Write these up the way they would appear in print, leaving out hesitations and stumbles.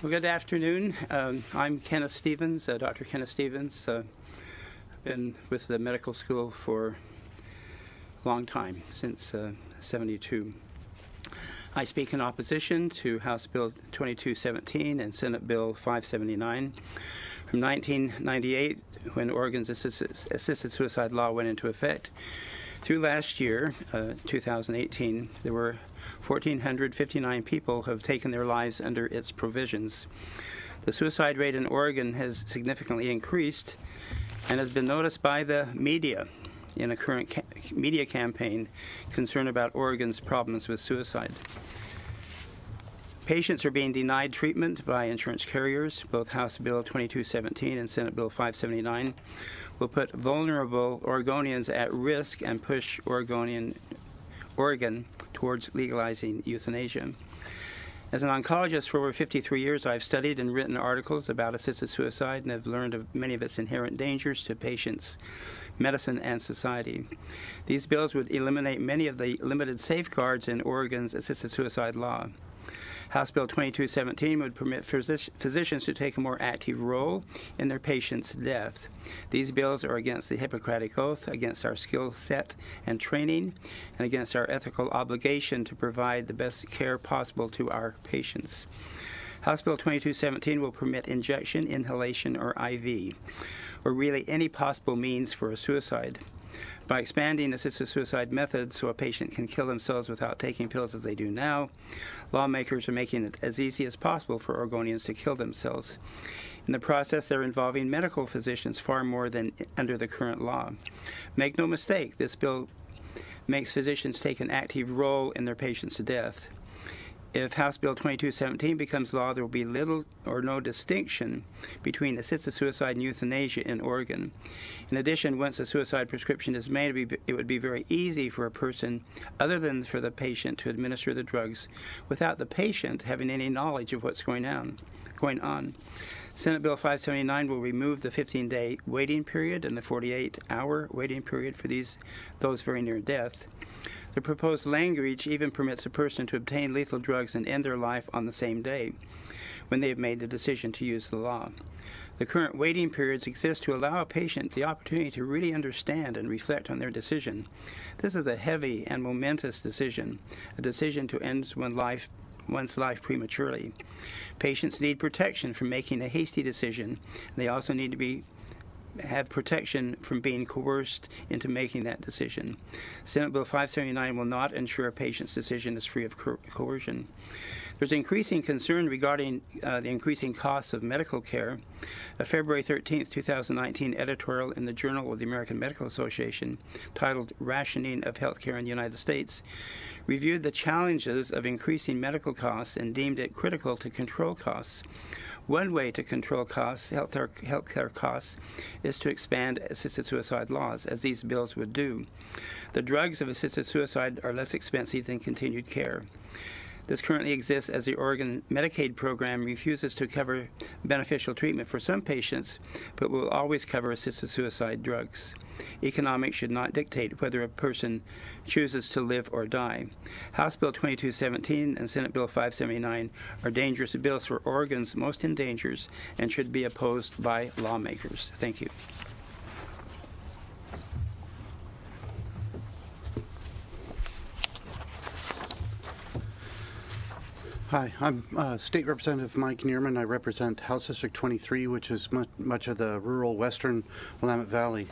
Well, good afternoon. I'm Kenneth Stevens, Dr. Kenneth Stevens. Been with the medical school for a long time, since '72. I speak in opposition to House Bill 2217 and Senate Bill 579 from 1998, when Oregon's assisted suicide law went into effect. Through last year, 2018, there were 1,459 people who have taken their lives under its provisions. The suicide rate in Oregon has significantly increased and has been noticed by the media in a current media campaign concerned about Oregon's problems with suicide. Patients are being denied treatment by insurance carriers. Both House Bill 2217 and Senate Bill 579 will put vulnerable Oregonians at risk and push Oregon towards legalizing euthanasia. As an oncologist for over 53 years, I've studied and written articles about assisted suicide and have learned of many of its inherent dangers to patients, medicine, and society. These bills would eliminate many of the limited safeguards in Oregon's assisted suicide law. House Bill 2217 would permit physicians to take a more active role in their patient's death. These bills are against the Hippocratic Oath, against our skill set and training, and against our ethical obligation to provide the best care possible to our patients. House Bill 2217 will permit injection, inhalation, or IV, or really any possible means for a suicide. By expanding assisted suicide methods so a patient can kill themselves without taking pills as they do now, lawmakers are making it as easy as possible for Oregonians to kill themselves. In the process, they're involving medical physicians far more than under the current law. Make no mistake, this bill makes physicians take an active role in their patients' death. If House Bill 2217 becomes law, there will be little or no distinction between assisted suicide and euthanasia in Oregon. In addition, once a suicide prescription is made, it would be very easy for a person, other than for the patient, to administer the drugs without the patient having any knowledge of what's going on. Senate Bill 579 will remove the 15-day waiting period and the 48-hour waiting period for those very near death. The proposed language even permits a person to obtain lethal drugs and end their life on the same day when they have made the decision to use the law. The current waiting periods exist to allow a patient the opportunity to really understand and reflect on their decision. This is a heavy and momentous decision, a decision to end one's life prematurely. Patients need protection from making a hasty decision. They also need to have protection from being coerced into making that decision. Senate Bill 579 will not ensure a patient's decision is free of coercion. There's increasing concern regarding the increasing costs of medical care. A February 13, 2019 editorial in the Journal of the American Medical Association titled Rationing of Healthcare in the United States reviewed the challenges of increasing medical costs and deemed it critical to control costs. One way to control costs, healthcare costs, is to expand assisted suicide laws, as these bills would do. The drugs of assisted suicide are less expensive than continued care. This currently exists as the Oregon Medicaid program refuses to cover beneficial treatment for some patients, but will always cover assisted suicide drugs. Economics should not dictate whether a person chooses to live or die. House Bill 2217 and Senate Bill 579 are dangerous bills for Oregon's most endangered and should be opposed by lawmakers. Thank you. Hi, I'm State Representative Mike Nearman. I represent House District 23, which is much of the rural western Willamette Valley.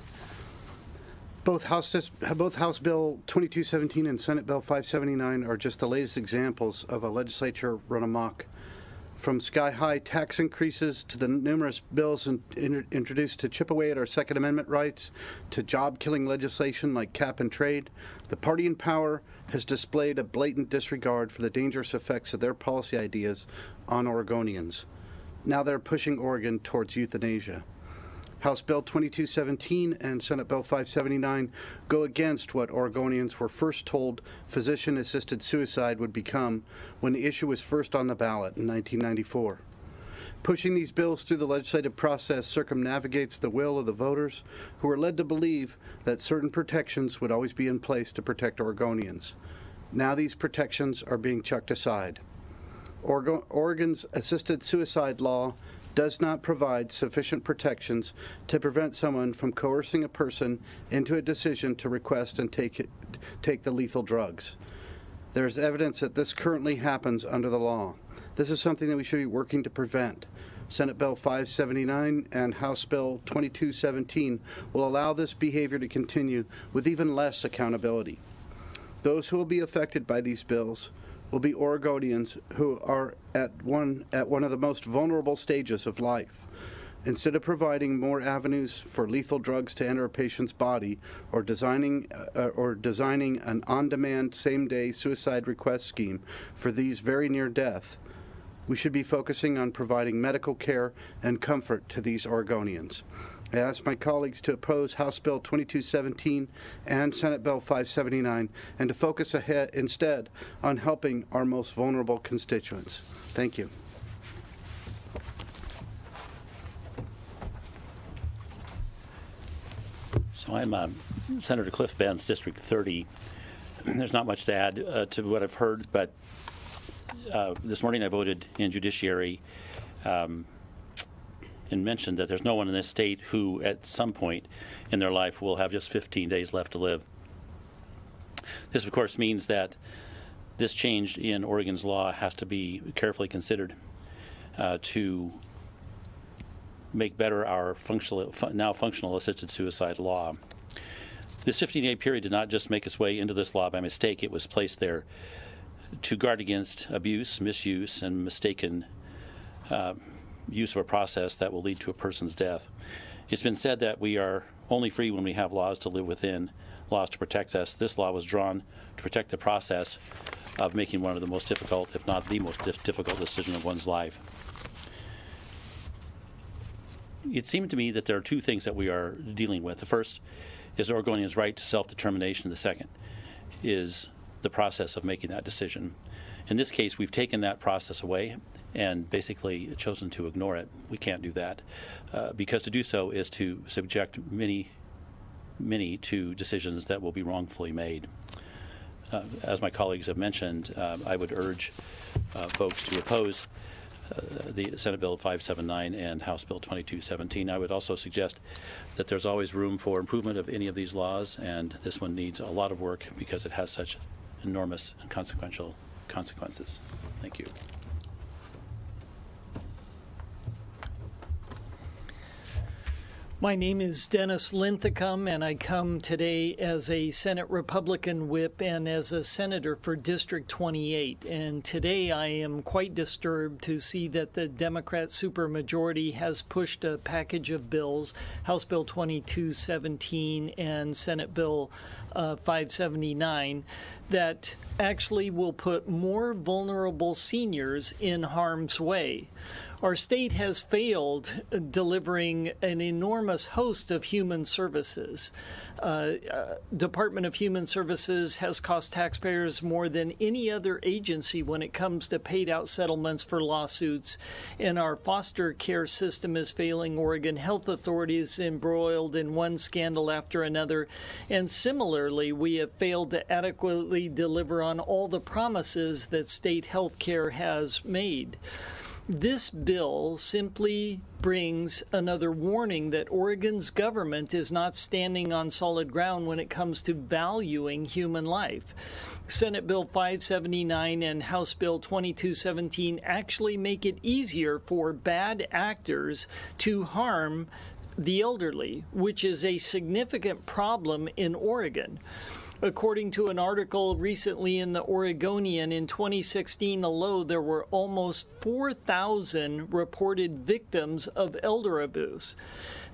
Both House Bill 2217 and Senate Bill 579 are just the latest examples of a legislature run amok. From sky-high tax increases to the numerous bills introduced to chip away at our Second Amendment rights, to job-killing legislation like cap and trade, the party in power has displayed a blatant disregard for the dangerous effects of their policy ideas on Oregonians. Now they're pushing Oregon towards euthanasia. House Bill 2217 and Senate Bill 579 go against what Oregonians were first told physician-assisted suicide would become when the issue was first on the ballot in 1994. Pushing these bills through the legislative process circumnavigates the will of the voters who are led to believe that certain protections would always be in place to protect Oregonians. Now these protections are being chucked aside. Oregon's assisted suicide law does not provide sufficient protections to prevent someone from coercing a person into a decision to request and take the lethal drugs. There is evidence that this currently happens under the law. This is something that we should be working to prevent. Senate Bill 579 and House Bill 2217 will allow this behavior to continue with even less accountability. Those who will be affected by these bills will be Oregonians who are at one of the most vulnerable stages of life. Instead of providing more avenues for lethal drugs to enter a patient's body or designing an on-demand same-day suicide request scheme for these very near death, we should be focusing on providing medical care and comfort to these Oregonians. I ask my colleagues to oppose House Bill 2217 and Senate Bill 579 and to focus instead on helping our most vulnerable constituents. Thank you. So I'm Senator Cliff Bentz, District 30. There's not much to add to what I've heard, but this morning I voted in Judiciary and mentioned that there's no one in this state who at some point in their life will have just 15 days left to live. This, of course, means that this change in Oregon's law has to be carefully considered to make better our now functional assisted suicide law. This 15-day period did not just make its way into this law by mistake. It was placed there to guard against abuse, misuse, and mistaken use of a process that will lead to a person's death. It's been said that we are only free when we have laws to live within, laws to protect us. This law was drawn to protect the process of making one of the most difficult, if not the most difficult decision of one's life. It seemed to me that there are two things that we are dealing with. The first is Oregonians' right to self-determination. The second is the process of making that decision. In this case, we've taken that process away and basically chosen to ignore it. We can't do that because to do so is to subject many to decisions that will be wrongfully made. As my colleagues have mentioned, I would urge folks to oppose the Senate Bill 579 and House Bill 2217. I would also suggest that there's always room for improvement of any of these laws, and this one needs a lot of work because it has such enormous and consequential consequences. Thank you. My name is Dennis Linthicum, and I come today as a Senate Republican whip and as a senator for District 28. And today I am quite disturbed to see that the Democrat supermajority has pushed a package of bills, House Bill 2217 and Senate Bill 579, that actually will put more vulnerable seniors in harm's way. Our state has failed delivering an enormous host of human services. Department of Human Services has cost taxpayers more than any other agency when it comes to paid out settlements for lawsuits. And our foster care system is failing. Oregon Health Authority is embroiled in one scandal after another. And similarly, we have failed to adequately deliver on all the promises that state health care has made. This bill simply brings another warning that Oregon's government is not standing on solid ground when it comes to valuing human life. Senate Bill 579 and House Bill 2217 actually make it easier for bad actors to harm the elderly, which is a significant problem in Oregon. According to an article recently in the Oregonian, in 2016 alone, there were almost 4,000 reported victims of elder abuse.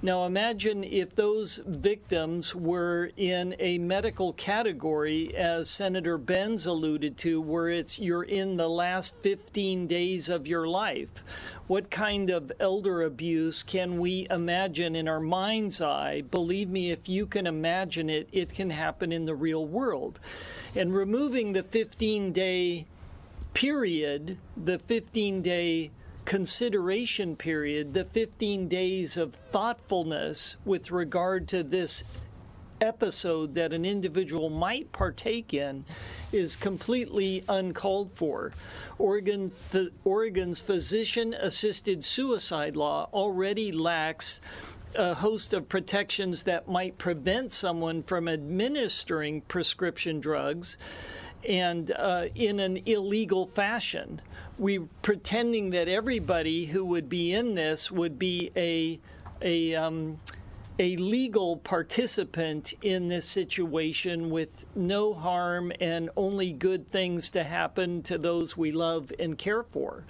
Now imagine if those victims were in a medical category, as Senator Bentz alluded to, where you're in the last 15 days of your life. What kind of elder abuse can we imagine in our mind's eye? Believe me, if you can imagine it, it can happen in the real world. And removing the 15-day period, the 15-day consideration period, the 15 days of thoughtfulness with regard to this episode that an individual might partake in is completely uncalled for. Oregon's physician-assisted suicide law already lacks a host of protections that might prevent someone from administering prescription drugs and in an illegal fashion. We're pretending that everybody who would be in this would be a legal participant in this situation with no harm and only good things to happen to those we love and care for.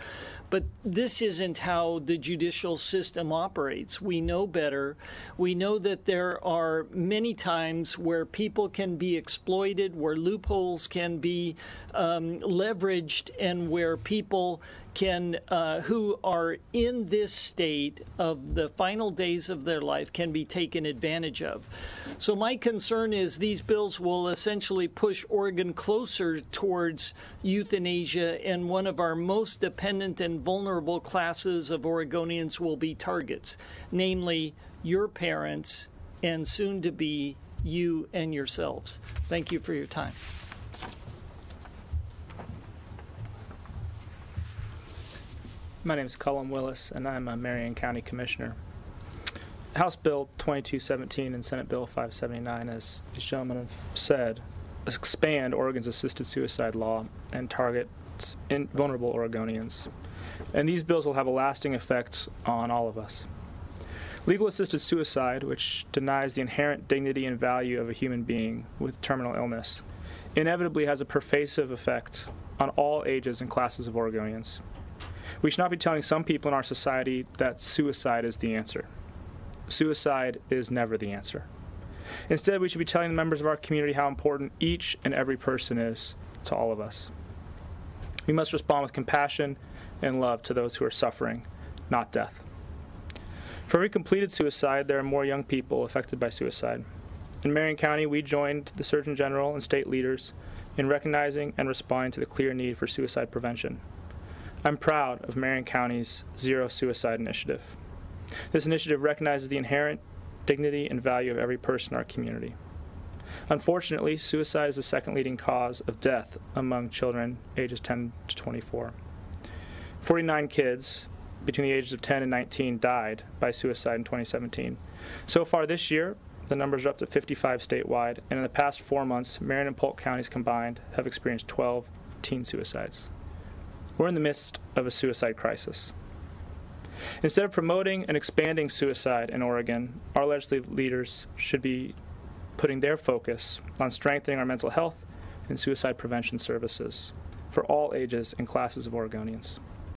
But this isn't how the judicial system operates. We know better. We know that there are many times where people can be exploited, where loopholes can be leveraged, and where people can, who are in this state of the final days of their life, can be taken advantage of. So my concern is these bills will essentially push Oregon closer towards euthanasia, and one of our most dependent and vulnerable classes of Oregonians will be targets, namely your parents and soon to be you and yourselves. Thank you for your time. My name is Colm Willis, and I'm a Marion County Commissioner. House Bill 2217 and Senate Bill 579, as these gentlemen have said, expand Oregon's assisted suicide law and target vulnerable Oregonians. And these bills will have a lasting effect on all of us. Legal assisted suicide, which denies the inherent dignity and value of a human being with terminal illness, inevitably has a pervasive effect on all ages and classes of Oregonians. We should not be telling some people in our society that suicide is the answer. Suicide is never the answer. Instead, we should be telling the members of our community how important each and every person is to all of us. We must respond with compassion and love to those who are suffering, not death. For every completed suicide, there are more young people affected by suicide. In Marion County, we joined the Surgeon General and state leaders in recognizing and responding to the clear need for suicide prevention. I'm proud of Marion County's Zero Suicide Initiative. This initiative recognizes the inherent dignity and value of every person in our community. Unfortunately, suicide is the second leading cause of death among children ages 10 to 24. 49 kids between the ages of 10 and 19 died by suicide in 2017. So far this year, the numbers are up to 55 statewide, and in the past 4 months, Marion and Polk counties combined have experienced 12 teen suicides. We're in the midst of a suicide crisis. Instead of promoting and expanding suicide in Oregon, our legislative leaders should be putting their focus on strengthening our mental health and suicide prevention services for all ages and classes of Oregonians.